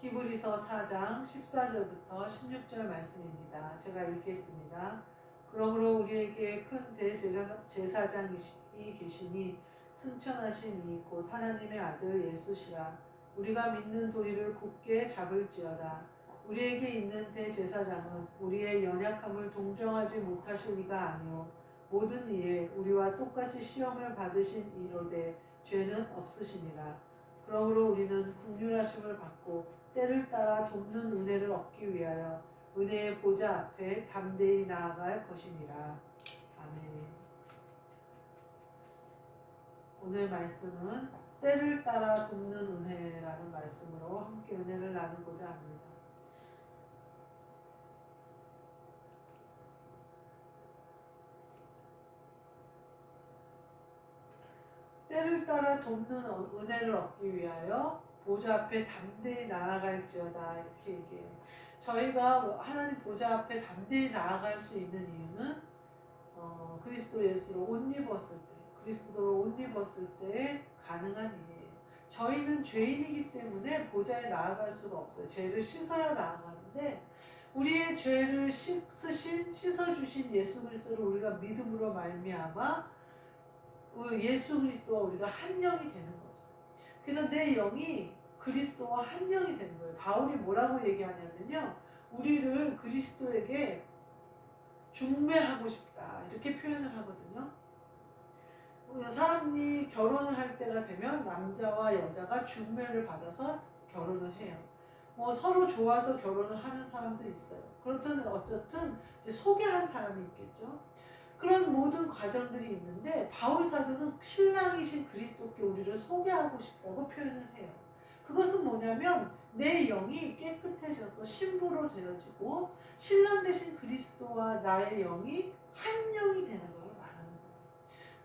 히브리서 4장 14절부터 16절 말씀입니다. 제가 읽겠습니다. 그러므로 우리에게 큰 대제사장이 계시니 승천하신 이 곧 하나님의 아들 예수시라. 우리가 믿는 도리를 굳게 잡을지어다. 우리에게 있는 대제사장은 우리의 연약함을 동정하지 못하실 이가 아니요 모든 일에 우리와 똑같이 시험을 받으신 이로되 죄는 없으시니라. 그러므로 우리는 긍휼하심을 받고 때를 따라 돕는 은혜를 얻기 위하여 은혜의 보좌 앞에 담대히 나아갈 것이니라. 아멘. 오늘 말씀은 때를 따라 돕는 은혜라는 말씀으로 함께 은혜를 나누고자 합니다. 때를 따라 돕는 은혜를 얻기 위하여 보좌 앞에 담대히 나아갈지어다 이렇게 얘기해요. 저희가 하나님 보좌 앞에 담대히 나아갈 수 있는 이유는 그리스도 예수로 옷 입었을 때, 그리스도로 옷 입었을 때 가능한 일이에요. 저희는 죄인이기 때문에 보좌에 나아갈 수가 없어요. 죄를 씻어야 나아가는데 우리의 죄를 씻어주신 예수 그리스도를 우리가 믿음으로 말미암아 예수 그리스도와 우리가 한 영이 되는 거죠. 그래서 내 영이 그리스도와 한 영이 되는 거예요. 바울이 뭐라고 얘기하냐면요. 우리를 그리스도에게 중매하고 싶다 이렇게 표현을 하거든요. 사람이 결혼을 할 때가 되면 남자와 여자가 중매를 받아서 결혼을 해요. 서로 좋아서 결혼을 하는 사람도 있어요. 그렇다면 어쨌든 이제 소개한 사람이 있겠죠. 그런 모든 과정들이 있는데 바울 사도는 신랑이신 그리스도께 우리를 소개하고 싶다고 표현을 해요. 그것은 뭐냐면 내 영이 깨끗해져서 신부로 되어지고 신랑 되신 그리스도와 나의 영이 한 영이 되는 걸 말하는 거예요.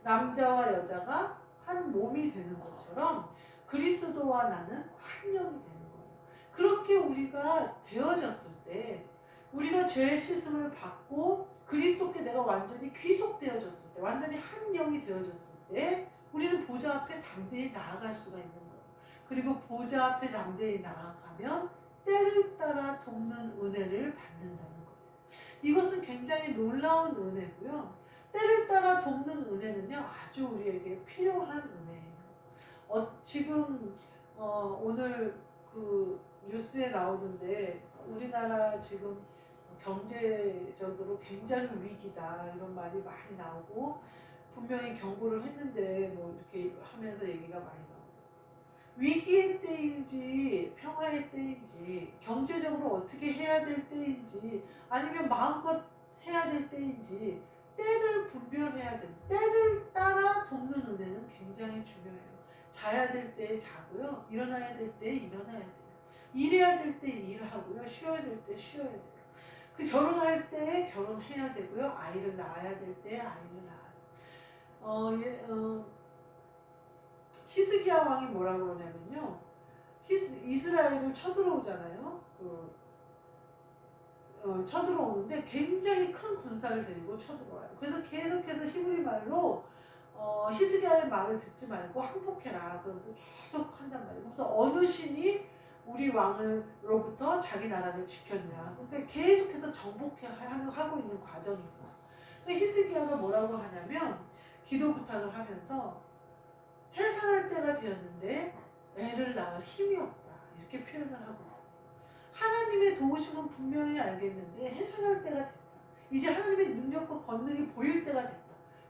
남자와 여자가 한 몸이 되는 것처럼 그리스도와 나는 한 영이 되는 거예요. 그렇게 우리가 되어졌을 때 우리가 죄의 씻음을 받고 그리스도께 내가 완전히 귀속되어졌을 때 완전히 한 영이 되어졌을 때 우리는 보좌 앞에 담대히 나아갈 수가 있는 거예요. 그리고 보좌 앞에 담대히 나아가면 때를 따라 돕는 은혜를 받는다는 거예요. 이것은 굉장히 놀라운 은혜고요. 때를 따라 돕는 은혜는요 아주 우리에게 필요한 은혜예요. 지금 오늘 그 뉴스에 나오던데 우리나라 지금 경제적으로 굉장히 위기다 이런 말이 많이 나오고 분명히 경고를 했는데 뭐 이렇게 하면서 얘기가 많이 나오고 위기의 때인지 평화의 때인지 경제적으로 어떻게 해야 될 때인지 아니면 마음껏 해야 될 때인지 때를 분별해야 됩니다. 때를 따라 돕는 은혜는 굉장히 중요해요. 자야 될 때 자고요. 일어나야 될 때 일어나야 돼요. 일해야 될 때 일을 하고요. 쉬어야 될 때 쉬어야 돼요. 그 결혼할 때 결혼해야 되고요. 아이를 낳아야 될 때 아이를 낳아요. 히스기야 왕이 뭐라고 그러냐면요. 이스라엘을 쳐들어오잖아요. 쳐들어오는데 굉장히 큰 군사를 데리고 쳐들어와요. 그래서 계속해서 히브리 말로 히스기야의 말을 듣지 말고 항복해라. 그러면서 계속 한단 말이에요. 그래서 어느 신이 우리 왕으로부터 자기 나라를 지켰냐. 그러니까 계속해서 정복하고 있는 과정인 거죠. 그러니까 히스기야가 뭐라고 하냐면 기도 부탁을 하면서 해산할 때가 되었는데 애를 낳을 힘이 없다. 이렇게 표현을 하고 있어요. 하나님의 도우심은 분명히 알겠는데 해산할 때가 됐다. 이제 하나님의 능력과 권능이 보일 때가 됐다.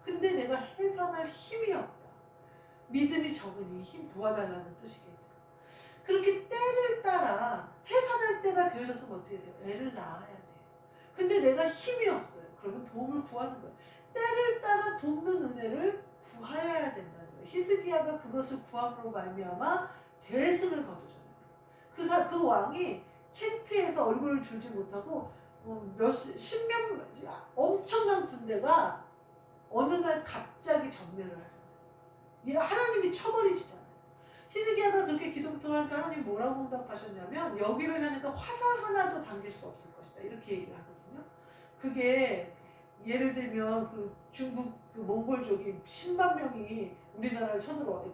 근데 내가 해산할 힘이 없다. 믿음이 적으니 힘 도와달라는 뜻이겠죠. 그렇게 때를 따라 해산할 때가 되어졌으면 어떻게 돼요? 애를 낳아야 돼요. 근데 내가 힘이 없어요. 그러면 도움을 구하는 거예요. 때를 따라 돕는 은혜를 구하여야 된다는 거예요. 히스기야가 그것을 구함으로 말미암아 대승을 거두잖아요. 그 왕이 창피해서 얼굴을 들지 못하고 십명 엄청난 군대가 어느 날 갑자기 전멸을 하잖아요. 하나님이 쳐버리시잖아요. 히스기야가 그렇게 기도 부탁을 하니까 하나님 뭐라고 응답하셨냐면 여기를 향해서 화살 하나도 당길 수 없을 것이다. 이렇게 얘기를 하거든요. 그게 예를 들면 그 중국 그 몽골족이 10만 명이 우리나라를 쳐들어와.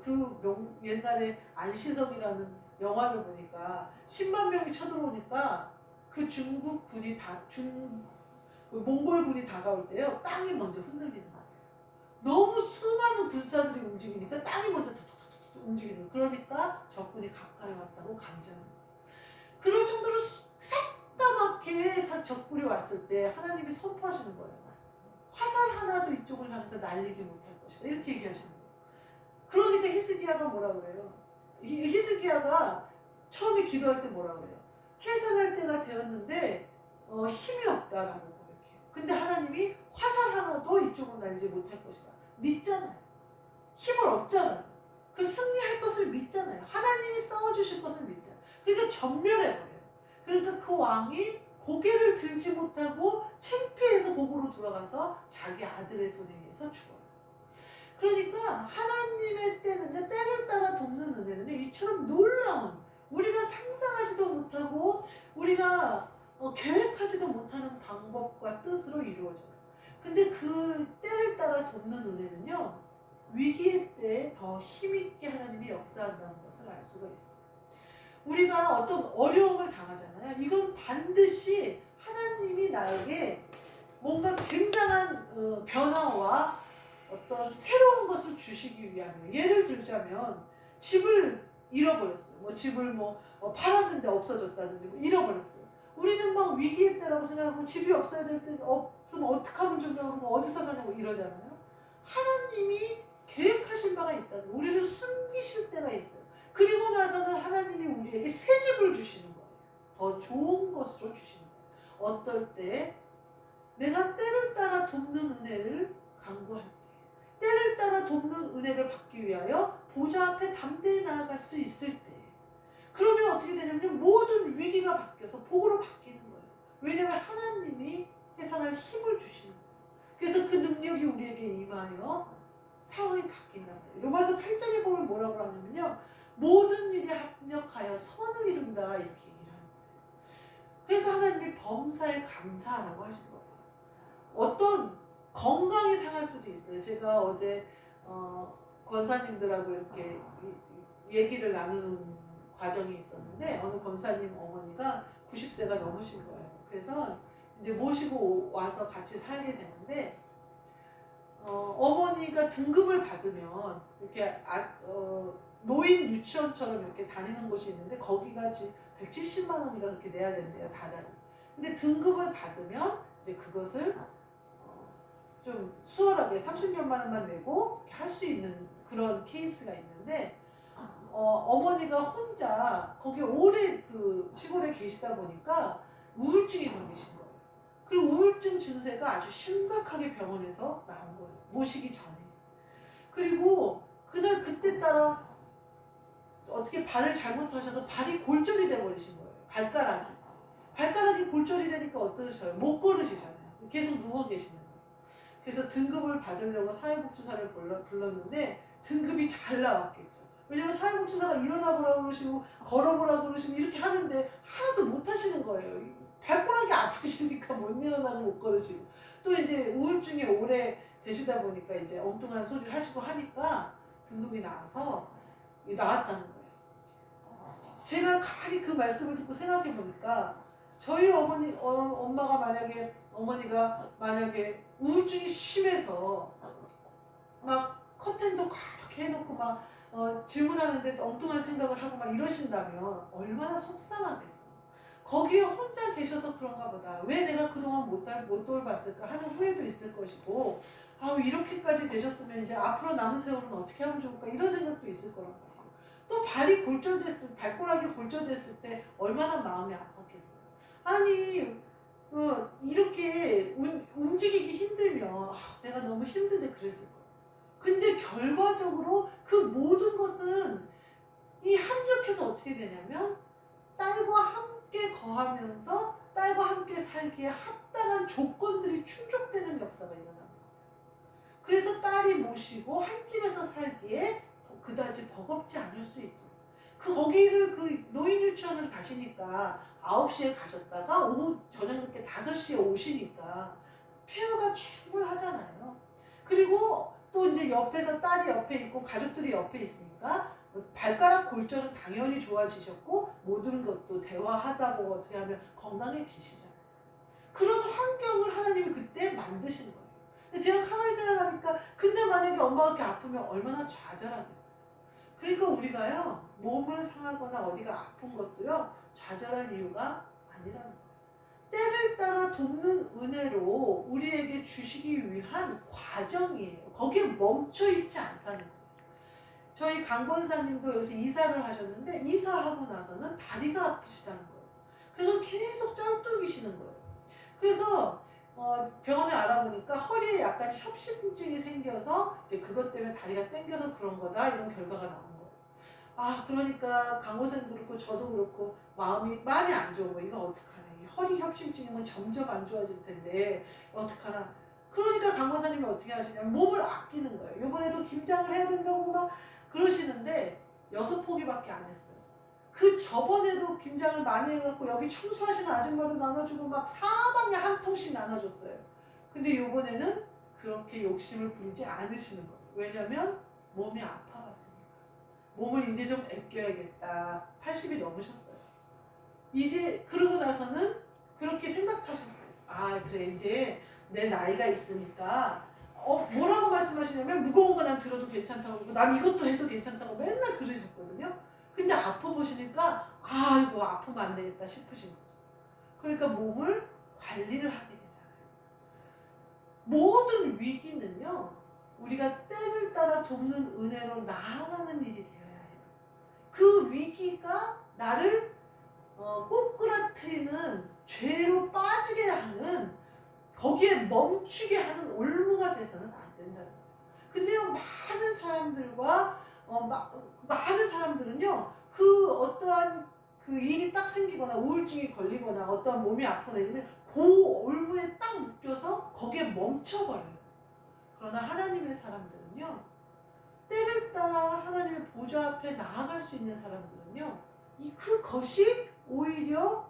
옛날에 안시성이라는 영화를 보니까 10만 명이 쳐들어오니까 그 중국 군이 그 몽골 군이 다가올 때요, 땅이 먼저 흔들리는 거예요. 너무 수많은 군사들이 움직이니까 땅이 먼저 톡톡톡톡 움직이는 거예요. 그러니까 적군이 가까이 왔다고 감지하는 거예요. 그럴 정도로 새까맣게 적군이 왔을 때 하나님이 선포하시는 거예요. 화살 하나도 이쪽을 향해서 날리지 못할 것이다. 이렇게 얘기하시는 거예요. 그러니까 히스기야가 뭐라 그래요? 히스기야가 처음에 기도할 때 뭐라 그래요? 해산할 때가 되었는데 힘이 없다라고 고백해요. 근데 하나님이 화살 하나도 이쪽으로 날리지 못할 것이다. 믿잖아요. 힘을 얻잖아요. 그 승리할 것을 믿잖아요. 하나님이 싸워주실 것을 믿잖아요. 그러니까 전멸해버려요. 그러니까 그 왕이 고개를 들지 못하고 창피해서 고국으로 돌아가서 자기 아들의 손에 의해서 죽어요. 그러니까 하나님의 때는요, 때를 따라 돕는 은혜는요, 이처럼 놀라운, 우리가 상상하지도 못하고 우리가 계획하지도 못하는 방법과 뜻으로 이루어져요. 근데 그 때를 따라 돕는 은혜는요, 위기의 때에 더 힘있게 하나님이 역사한다는 것을 알 수가 있어요. 우리가 어떤 어려움을 당하잖아요. 이건 반드시 하나님이 나에게 뭔가 굉장한 변화와 어떤 새로운 것을 주시기 위함이에요. 예를 들자면 집을 잃어버렸어요. 집을 팔았는데 없어졌다든지 잃어버렸어요. 우리는 막 위기의 때라고 생각하고 집이 없어야 될 때 없으면 어떡하면 좋냐고 그러고 어디서 사냐고 이러잖아요. 하나님이 계획하신 바가 있다는 거예요. 우리를 숨기실 때가 있어요. 그리고 나서는 하나님이 우리에게 새 집을 주시는 거예요. 더 좋은 것으로 주시는 거예요. 어떨 때 내가 때를 따라 돕는 은혜를 간구할 때, 때를 따라 돕는 은혜를 받기 위하여 보좌 앞에 담대히 나아갈 수 있을 때, 그러면 어떻게 되냐면 모든 위기가 바뀌어서 복으로 바뀌는 거예요. 왜냐하면 하나님이 해산할 힘을 주시는 거예요. 그래서 그 능력이 우리에게 임하여 상황이 바뀐단 말이에요. 로마서 8장에 보면 뭐라고 하냐면요, 모든 일이 합력하여 선을 이룬다, 이렇게 얘기를 하는 거예요. 그래서 하나님이 범사에 감사하라고 하신 거예요. 어떤 건강이 상할 수도 있어요. 제가 어제 권사님들하고 이렇게 얘기를 나누는 과정이 있었는데, 어느 권사님 어머니가 90세가 넘으신 거예요. 그래서 이제 모시고 와서 같이 살게 되는데, 어머니가 등급을 받으면 이렇게 노인 유치원처럼 이렇게 다니는 곳이 있는데, 거기가 지금 170만 원인가 그렇게 내야 된대요, 다달이. 근데 등급을 받으면 이제 그것을 좀 수월하게 30몇만 원만 내고 할 수 있는 그런 케이스가 있는데, 어머니가 혼자 거기 오래 그 시골에 계시다 보니까 우울증이 걸리신 거예요. 그리고 우울증 증세가 아주 심각하게 병원에서 나온 거예요. 모시기 전에. 그리고 그때 따라 어떻게 발을 잘못하셔서 발이 골절이 돼버리신 거예요. 발가락이 골절이 되니까 어떠셔요? 못 걸으시잖아요. 계속 누워 계시는 거예요. 그래서 등급을 받으려고 사회복지사를 불렀는데 등급이 잘 나왔겠죠. 왜냐면 사회복지사가 일어나보라고 그러시고 걸어보라고 그러시고 이렇게 하는데 하나도 못 하시는 거예요. 발가락이 아프시니까 못 일어나고 못 걸으시고, 또 이제 우울증이 오래 되시다 보니까 이제 엉뚱한 소리를 하시고 하니까 등급이 나와서 나왔다는 거예요. 제가 가만히 그 말씀을 듣고 생각해 보니까, 저희 엄마가 어머니가 만약에 우울증이 심해서 막 커튼도 그렇게 해놓고 막 질문하는데 엉뚱한 생각을 하고 막 이러신다면 얼마나 속상하겠어. 거기에 혼자 계셔서 그런가 보다. 왜 내가 그동안 못 돌봤을까 하는 후회도 있을 것이고, 이렇게까지 되셨으면 이제 앞으로 남은 세월은 어떻게 하면 좋을까 이런 생각도 있을 거란 말이에요. 또 발가락이 골절됐을 때 얼마나 마음이 아팠겠어요. 아니 이렇게 움직이기 힘들면 내가 너무 힘든데 그랬을 거예요. 근데 결과적으로 그 모든 것은 합력해서 어떻게 되냐면 딸과 함께 거하면서 딸과 함께 살기에 합당한 조건들이 충족되는 역사가 일어나는 거예요. 그래서 딸이 모시고 한 집에서 살기에 그다지 버겁지 않을 수 있도록, 거기를 그 노인 유치원을 가시니까 9시에 가셨다가 오후 저녁 늦게 5시에 오시니까 케어가 충분하잖아요. 그리고 또 이제 옆에서 딸이 옆에 있고 가족들이 옆에 있으니까 발가락 골절은 당연히 좋아지셨고 모든 것도 대화하다고 어떻게 하면 건강해지시잖아요. 그런 환경을 하나님이 그때 만드신 거예요. 근데 제가 가만히 생각하니까 근데 만약에 엄마가 이렇게 아프면 얼마나 좌절하겠어요. 그러니까 우리가요 몸을 상하거나 어디가 아픈 것도요 좌절할 이유가 아니라는 거예요. 때를 따라 돕는 은혜로 우리에게 주시기 위한 과정이에요. 거기에 멈춰 있지 않다는 거예요. 저희 강 권사님도 여기서 이사를 하셨는데 이사하고 나서는 다리가 아프시다는 거예요. 그래서 계속 쩔뚝이시는 거예요. 그래서 병원에 알아보니까 허리에 약간 협심증이 생겨서 이제 그것 때문에 다리가 땡겨서 그런 거다 이런 결과가 나온 거예요. 아 그러니까 강 권사님도 그렇고 저도 그렇고 마음이 많이 안 좋은 거예요. 이거 어떡하나. 허리 협심증이면 점점 안 좋아질 텐데 어떡하나. 그러니까 강 권사님이 어떻게 하시냐면 몸을 아끼는 거예요. 이번에도 김장을 해야 된다고 막 그러시는데 6포기밖에 안 했어요. 그 저번에도 김장을 많이 해갖고 여기 청소하시는 아줌마도 나눠주고 막 사방에 한 통씩 나눠줬어요. 근데 요번에는 그렇게 욕심을 부리지 않으시는 거예요. 왜냐면 몸이 아파갔으니까. 몸을 이제 좀 아껴야겠다. 80이 넘으셨어요. 이제 그러고 나서는 그렇게 생각하셨어요. 아 그래 이제 내 나이가 있으니까 뭐라고 말씀하시냐면 무거운 거 난 들어도 괜찮다고 그러고 난 이것도 해도 괜찮다고 맨날 그러셨거든요. 근데 아파보시니까 아 이거 아프면 안 되겠다 싶으신 거죠. 그러니까 몸을 관리를 하게 되잖아요. 모든 위기는요 우리가 때를 따라 돕는 은혜로 나아가는 일이 되어야 해요. 그 위기가 나를 꼬꾸라트리는 죄로 빠지게 하는 거기에 멈추게 하는 올무가 돼서는 안 된다는 거예요. 근데요 많은 사람들과 많은 사람들은요 그 어떠한 그 일이 딱 생기거나 우울증이 걸리거나 어떠한 몸이 아프거나 이러면 그 올무에 딱 묶여서 거기에 멈춰버려요. 그러나 하나님의 사람들은요 때를 따라 하나님의 보좌 앞에 나아갈 수 있는 사람들은요 그것이 오히려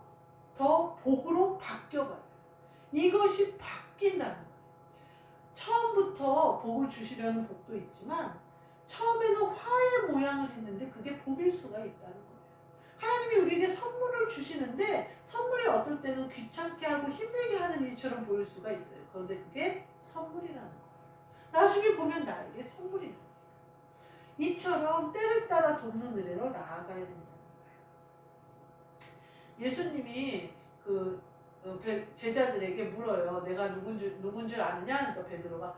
더 복으로 바뀌어버려요. 이것이 바뀐다는 거예요. 처음부터 복을 주시려는 복도 있지만 처음에는 화의 모양을 했는데 그게 복일 수가 있다는 거예요. 하나님이 우리에게 선물을 주시는데 선물이 어떨 때는 귀찮게 하고 힘들게 하는 일처럼 보일 수가 있어요. 그런데 그게 선물이라는 거예요. 나중에 보면 나에게 선물이라는 거예요. 이처럼 때를 따라 돕는 은혜로 나아가야 된다는 거예요. 예수님이 제자들에게 물어요. 내가 누군 줄 아느냐? 그러니까 베드로가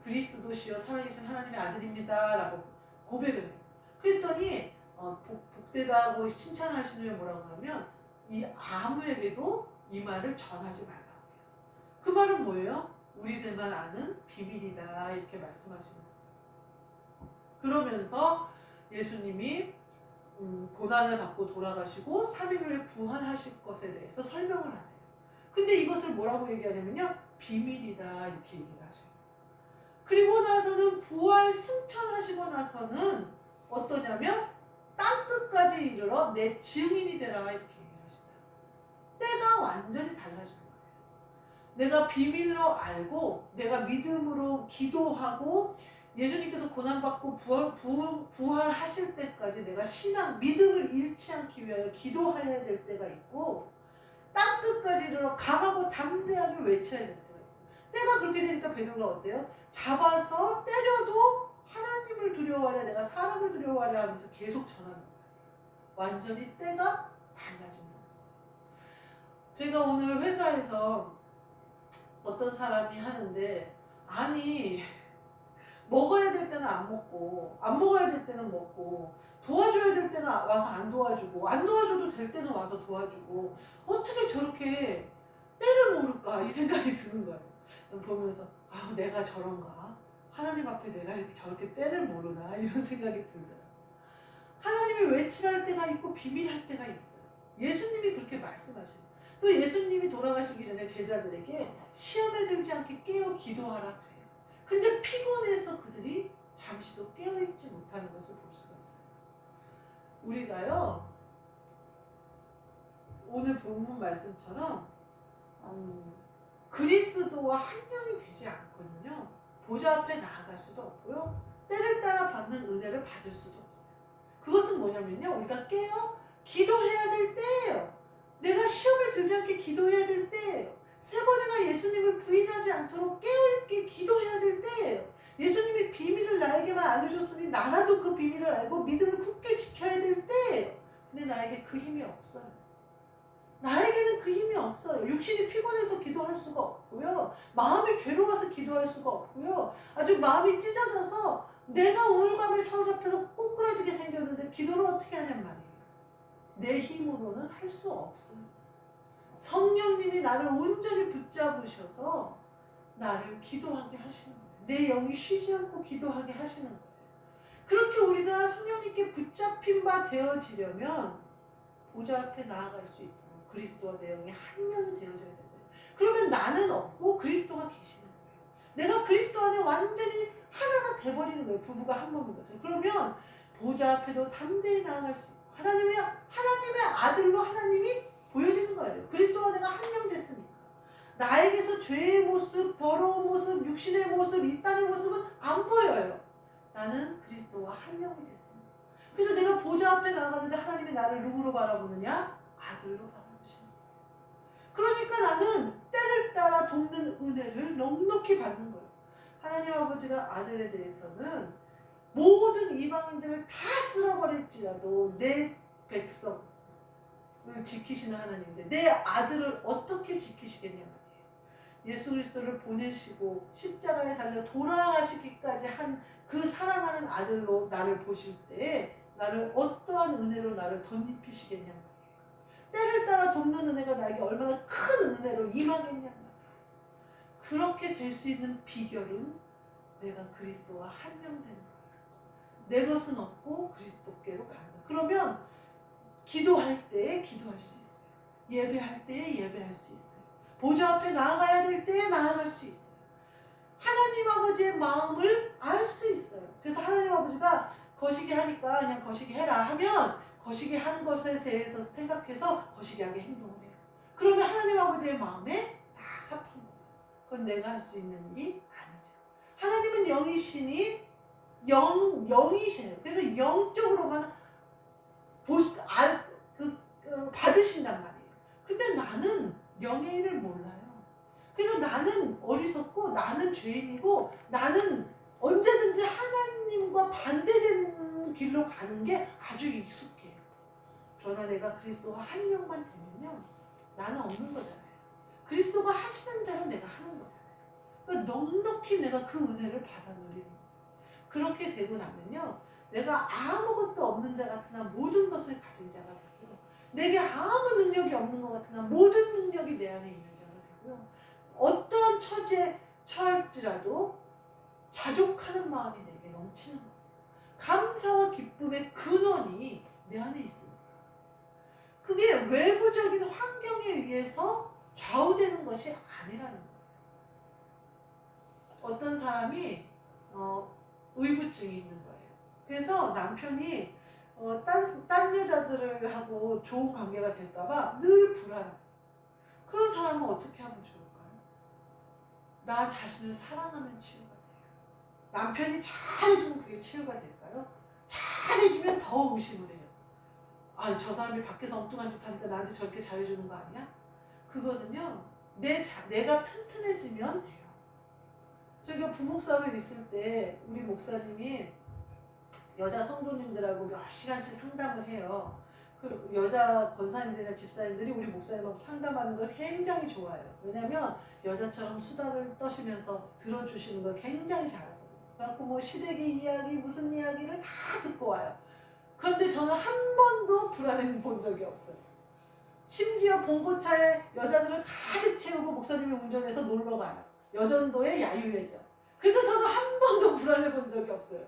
그리스도시여 살아계신 하나님의 아들입니다. 라고 고백을 해요. 그랬더니 복되다 하고 칭찬하시는 후에 뭐라고 하면 이 아무에게도 이 말을 전하지 말라고 해요. 그 말은 뭐예요? 우리들만 아는 비밀이다 이렇게 말씀하시는 거예요. 그러면서 예수님이 고난을 받고 돌아가시고 3일 후에 부활하실 것에 대해서 설명을 하세요. 근데 이것을 뭐라고 얘기하냐면요. 비밀이다 이렇게 얘기를 하셔요. 그리고 나서는 부활 승천하시고 나서는 어떠냐면 땅끝까지 이르러 내 증인이 되라 이렇게 얘기를 하신다. 때가 완전히 달라진 거예요. 내가 비밀로 알고 내가 믿음으로 기도하고 예수님께서 고난받고 부활하실 때까지 내가 신앙, 믿음을 잃지 않기 위하여 기도해야 될 때가 있고 땅끝까지 이르러 강하고 담대하게 외쳐야 될 때가 있고 때가 그렇게 되니까 베드로가 어때요? 잡아서 때려도 하나님을 두려워하랴 내가 사람을 두려워하랴 하면서 계속 전하는 거예요. 완전히 때가 달라진다. 제가 오늘 회사에서 어떤 사람이 하는데 아니 먹어야 될 때는 안 먹고 안 먹어야 될 때는 먹고 도와줘야 될 때는 와서 안 도와주고 안 도와줘도 될 때는 와서 도와주고 어떻게 저렇게 때를 모를까 이 생각이 드는 거예요. 보면서 아 내가 저런가 하나님 앞에 내가 이렇게 저렇게 때를 모르나 이런 생각이 들더라고요. 하나님이 외치할 때가 있고 비밀할 때가 있어요. 예수님이 그렇게 말씀하시는 또 예수님이 돌아가시기 전에 제자들에게 시험에 들지 않게 깨어 기도하라 그래요. 근데 피곤해서 그들이 잠시도 깨어있지 못하는 것을 볼 수가 있어요. 우리가요 오늘 본문 말씀처럼 그리스도와 한 영이 되지 않거든요. 보좌 앞에 나아갈 수도 없고요. 때를 따라 받는 은혜를 받을 수도 없어요. 그것은 뭐냐면요. 우리가 깨어 기도해야 될 때예요. 내가 시험에 들지 않게 기도해야 될 때예요. 세 번이나 예수님을 부인하지 않도록 깨어있게 기도해야 될 때예요. 예수님이 비밀을 나에게만 알려줬으니 나라도 그 비밀을 알고 믿음을 굳게 지켜야 될 때예요. 근데 나에게 그 힘이 없어요. 나에게는 그 힘이 없어요. 육신이 피곤해서 기도할 수가 없고요. 마음이 괴로워서 기도할 수가 없고요. 아주 마음이 찢어져서 내가 우울감에 사로잡혀서 꼬꾸라지게 생겼는데 기도를 어떻게 하냔 말이에요. 내 힘으로는 할 수 없어요. 성령님이 나를 온전히 붙잡으셔서 나를 기도하게 하시는 거예요. 내 영이 쉬지 않고 기도하게 하시는 거예요. 그렇게 우리가 성령님께 붙잡힌 바 되어지려면 보좌 앞에 나아갈 수 있도록 그리스도와 내 영이 한 영이 되어져야 된다. 그러면 나는 없고 그리스도가 계시는 거예요. 내가 그리스도 안에 완전히 하나가 돼버리는 거예요. 부부가 한 몸인 것처럼. 그러면 보좌 앞에도 담대히 나아갈 수 있고 하나님의 아들로 하나님이 보여지는 거예요. 그리스도와 내가 한 영 됐으니까. 나에게서 죄의 모습, 더러운 모습, 육신의 모습, 이 땅의 모습은 안 보여요. 나는 그리스도와 한 명이 됐습니다. 그래서 내가 보좌 앞에 나가는데 하나님이 나를 누구로 바라보느냐? 아들로 바라보시는 거예요. 그러니까 나는 때를 따라 돕는 은혜를 넉넉히 받는 거예요. 하나님 아버지가 아들에 대해서는 모든 이방인들을 다 쓸어버릴지라도 내 백성을 지키시는 하나님인데 내 아들을 어떻게 지키시겠냐 말이에요. 예수 그리스도를 보내시고 십자가에 달려 돌아가시기까지 한 그 사랑하는 아들로 나를 보실 때에 나를 어떠한 은혜로 나를 덧입히시겠냐 말이에요. 때를 따라 돕는 은혜가 나에게 얼마나 큰 은혜로 임하겠냐 말이에요. 그렇게 될 수 있는 비결은 내가 그리스도와 한 명 되는 거예요. 내 것은 없고 그리스도께로 가는 거예요. 그러면 기도할 때에 기도할 수 있어요. 예배할 때에 예배할 수 있어요. 보좌 앞에 나아가야 될 때에 나아갈 수 있어요. 하나님 아버지의 마음을 알 수 있어요. 그래서 하나님 아버지가 거시기 하니까 그냥 거시기 해라 하면 거시기 한 것에 대해서 생각해서 거시기하게 행동을 해요. 그러면 하나님 아버지의 마음에 다 합한 거예요. 그건 내가 할 수 있는 일이 아니죠. 하나님은 영이시니 영이시네요. 그래서 영적으로만 받으신단 말이에요. 근데 나는 영의 일을 몰라요. 그래서 나는 어리석고 나는 죄인이고 나는 언제든지 하나님과 반대되는 길로 가는 게 아주 익숙해요. 그러나 내가 그리스도와 한 영만 되면요. 나는 없는 거잖아요. 그리스도가 하시는 대로 내가 하는 거잖아요. 그러니까 넉넉히 내가 그 은혜를 받아 누리는 거예요. 그렇게 되고 나면요. 내가 아무것도 없는 자 같으나 모든 것을 가진 자가 되고요. 내게 아무 능력이 없는 것 같으나 모든 능력이 내 안에 있는 자가 되고요. 어떠한 처지에 처할지라도 자족하는 마음이 내게 넘치는 거예요. 감사와 기쁨의 근원이 내 안에 있습니다. 그게 외부적인 환경에 의해서 좌우되는 것이 아니라는 거예요. 어떤 사람이 의구증이 있는 거예요. 그래서 남편이 딴 여자들을 하고 좋은 관계가 될까봐 늘 불안해요. 그런 사람은 어떻게 하면 좋을까요? 나 자신을 사랑하면 치유가 돼요. 남편이 잘해주면 그게 치유가 될까요? 잘해주면 더 의심을 해요. 아, 저 사람이 밖에서 엉뚱한 짓 하니까 나한테 저렇게 잘해주는 거 아니야? 그거는요, 내가 튼튼해지면 돼요. 저희가 부목사업에 있을 때 우리 목사님이 여자 성도님들하고 몇 시간씩 상담을 해요. 그 여자 권사님들이나 집사님들이 우리 목사님하고 상담하는 걸 굉장히 좋아해요. 왜냐면 여자처럼 수다를 떠시면서 들어주시는 걸 굉장히 잘하거든요. 그래갖고 뭐 시댁의 이야기 무슨 이야기를 다 듣고 와요. 그런데 저는 한 번도 불안해 본 적이 없어요. 심지어 봉고차에 여자들을 가득 채우고 목사님이 운전해서 놀러 가요. 여전도의 야유회죠. 그래도 저는 한 번도 불안해 본 적이 없어요.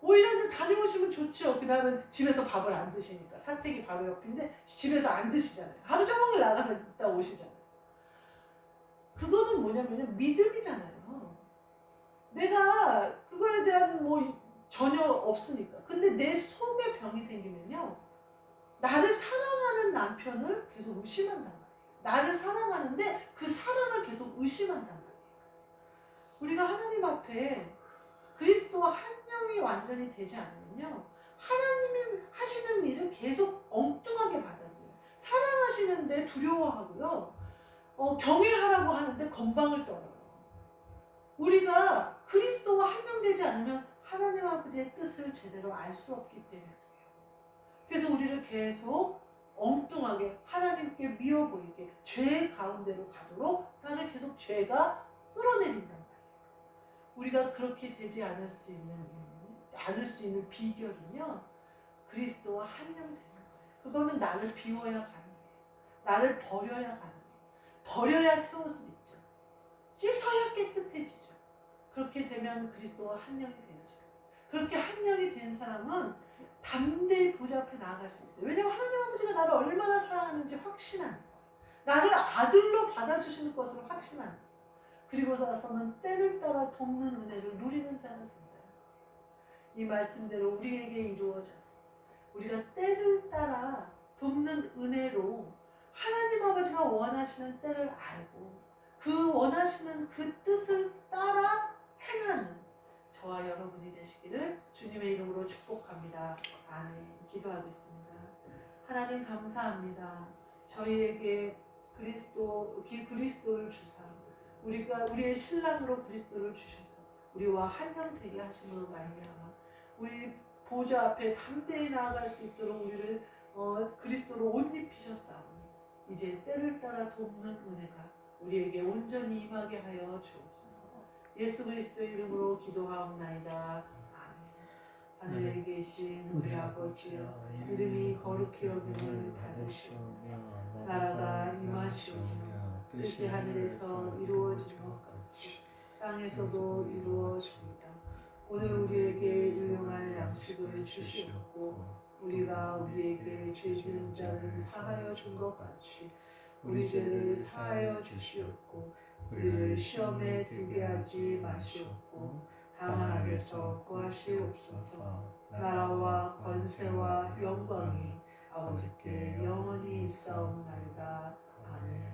오히려 이제 다녀오시면 좋죠. 그날은 집에서 밥을 안 드시니까. 사택이 바로 옆인데 집에서 안 드시잖아요. 하루 종일 나가서 있다 오시잖아요. 그거는 뭐냐면요. 믿음이잖아요. 내가 그거에 대한 뭐 전혀 없으니까. 근데 내 속에 병이 생기면요. 나를 사랑하는 남편을 계속 의심한단 말이에요. 나를 사랑하는데 그 사랑을 계속 의심한단 말이에요. 우리가 하나님 앞에 그리스도와 한 명이 완전히 되지 않으면요, 하나님이 하시는 일을 계속 엉뚱하게 받아들여요. 사랑하시는데 두려워하고요, 경외하라고 하는데 건방을 떨어요. 우리가 그리스도와 한 명 되지 않으면 하나님 아버지의 뜻을 제대로 알 수 없기 때문에 그래서 우리를 계속 엉뚱하게 하나님께 미워 보이게 죄 가운데로 가도록 나를 계속 죄가 끌어내린단 말이에요. 우리가 그렇게 되지 않을 수 있는 비결은요, 그리스도와 한 명 되는 거예요. 그거는 나를 비워야 가능해요. 나를 버려야 가능해요. 버려야 새 옷을 입죠. 씻어야 깨끗해지죠. 그렇게 되면 그리스도와 한 명이 되죠. 그렇게 한 명이 된 사람은 담대히 보좌 앞에 나아갈 수 있어요. 왜냐하면 하나님 아버지가 나를 얼마나 사랑하는지 확신하는 거예요. 나를 아들로 받아주시는 것을 확신하는 거예요. 그리고 나서는 때를 따라 돕는 은혜를 누리는 자가 된다. 이 말씀대로 우리에게 이루어져서 우리가 때를 따라 돕는 은혜로 하나님 아버지가 원하시는 때를 알고 그 원하시는 그 뜻을 따라 행하는 저와 여러분이 되시기를 주님의 이름으로 축복합니다. 아멘. 기도하겠습니다. 하나님 감사합니다. 저희에게 그리스도를 주사 우리의 신랑으로 그리스도를 주셔서 우리와 한영 되게 하심으로 말미암아 우리 보좌 앞에 담대히 나아갈 수 있도록 우리를 그리스도로 옷 입히셨사오니 이제 때를 따라 돕는 은혜가 우리에게 온전히 임하게 하여 주옵소서. 예수 그리스도의 이름으로 기도하옵나이다. 아멘. 하늘에 계신 우리 아버지여, 이름이 거룩히 여김을 받으시오며 나라가 임하시오며 뜻이 하늘에서 이루어진 것 같이 땅에서도 이루어집니다. 오늘 우리에게 일용할 양식을 주시옵고 우리가 우리에게 죄 지은 자를 사하여 준 것 같이 우리 죄를 사하여 주시옵고 우리를 시험에 들게 하지 마시옵고 다만 악에서 구하시옵소서. 나라와 권세와 영광이 아버지께 영원히 있사옵나이다. 아멘.